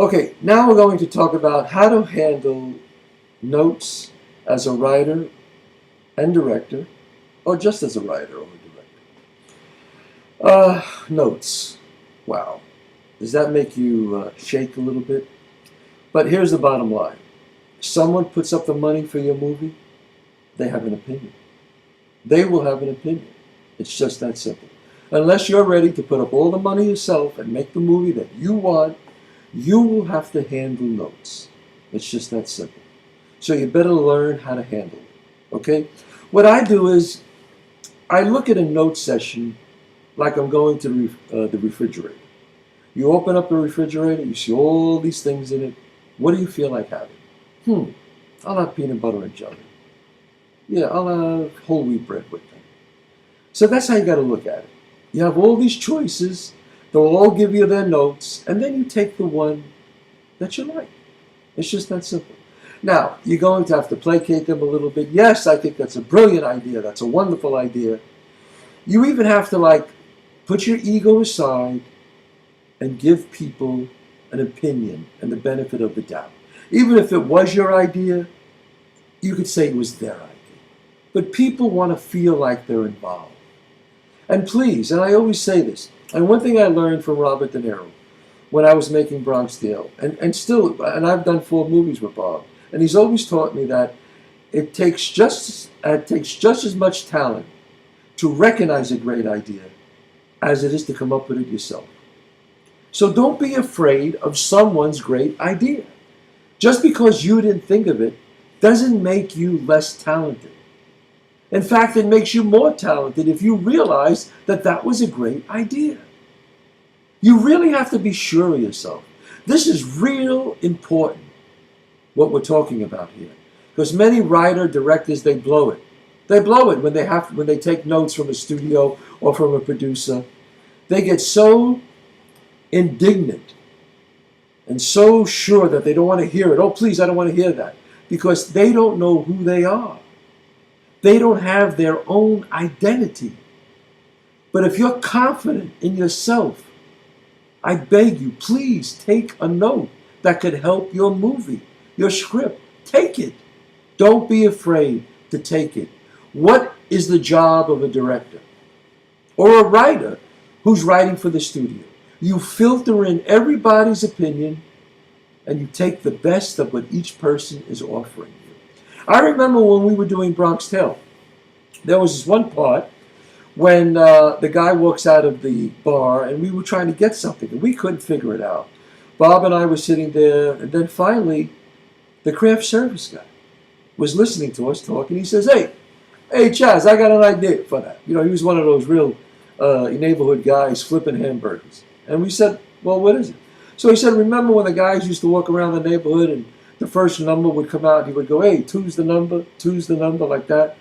Okay, now we're going to talk about how to handle notes as a writer and director, or just as a writer or a director. Notes. Wow. Does that make you shake a little bit? But here's the bottom line. Someone puts up the money for your movie, they have an opinion. They will have an opinion. It's just that simple. Unless you're ready to put up all the money yourself and make the movie that you want, you will have to handle notes. It's just that simple. So you better learn how to handle it. Okay? What I do is I look at a note session like I'm going to the refrigerator. You open up the refrigerator, you see all these things in it. What do you feel like having? I'll have peanut butter and jelly. Yeah, I'll have whole wheat bread with them. So that's how you got to look at it. You have all these choices. They'll all give you their notes, and then you take the one that you like. It's just that simple. Now, you're going to have to placate them a little bit. Yes, I think that's a brilliant idea. That's a wonderful idea. You even have to, put your ego aside and give people an opinion and the benefit of the doubt. Even if it was your idea, you could say it was their idea. But people want to feel like they're involved. And please, and I always say this, and one thing I learned from Robert De Niro when I was making Bronx Tale, and I've done 4 movies with Bob, and he's always taught me that it takes just as much talent to recognize a great idea as it is to come up with it yourself. So don't be afraid of someone's great idea. Just because you didn't think of it doesn't make you less talented. In fact, it makes you more talented if you realize that that was a great idea. You really have to be sure of yourself. This is real important, what we're talking about here. Because many directors, they blow it. They blow it when they take notes from a studio or from a producer. They get so indignant and so sure that they don't want to hear it. Oh, please, I don't want to hear that. Because they don't know who they are. They don't have their own identity. But if you're confident in yourself, I beg you, please take a note that could help your movie, your script. Take it. Don't be afraid to take it. What is the job of a director or a writer who's writing for the studio? You filter in everybody's opinion and you take the best of what each person is offering you. I remember when we were doing Bronx Tale, there was this one part when the guy walks out of the bar and we were trying to get something and we couldn't figure it out. Bob and I were sitting there, and then finally the craft service guy was listening to us talk, and he says, hey Chazz, I got an idea for that. You know, he was one of those real neighborhood guys flipping hamburgers. And we said, well, what is it? So he said, remember when the guys used to walk around the neighborhood and the first number would come out and he would go, hey, two's the number, like that.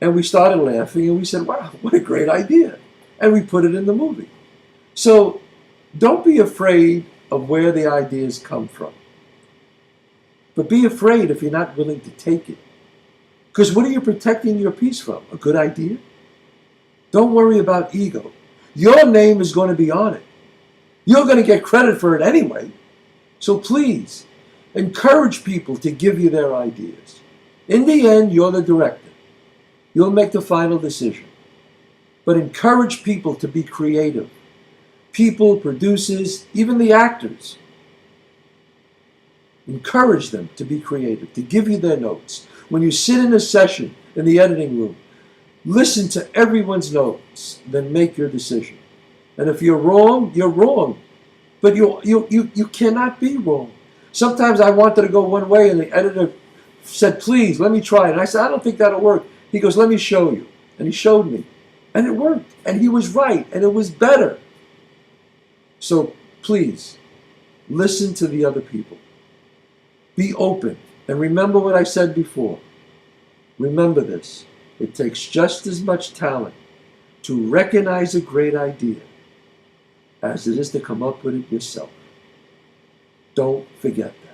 And we started laughing and we said, wow, what a great idea. And we put it in the movie. So don't be afraid of where the ideas come from. But be afraid if you're not willing to take it. Because what are you protecting your piece from? A good idea? Don't worry about ego. Your name is going to be on it. You're going to get credit for it anyway. So please, encourage people to give you their ideas. In the end, you're the director. You'll make the final decision. But encourage people to be creative. People, producers, even the actors. Encourage them to be creative, to give you their notes. When you sit in a session in the editing room, listen to everyone's notes, then make your decision. And if you're wrong, you're wrong. But you cannot be wrong. Sometimes I wanted to go one way and the editor said, please, let me try it. And I said, I don't think that'll work. He goes, let me show you. And he showed me. And it worked. And he was right. And it was better. So please, listen to the other people. Be open. And remember what I said before. Remember this. It takes just as much talent to recognize a great idea as it is to come up with it yourself. Don't forget that.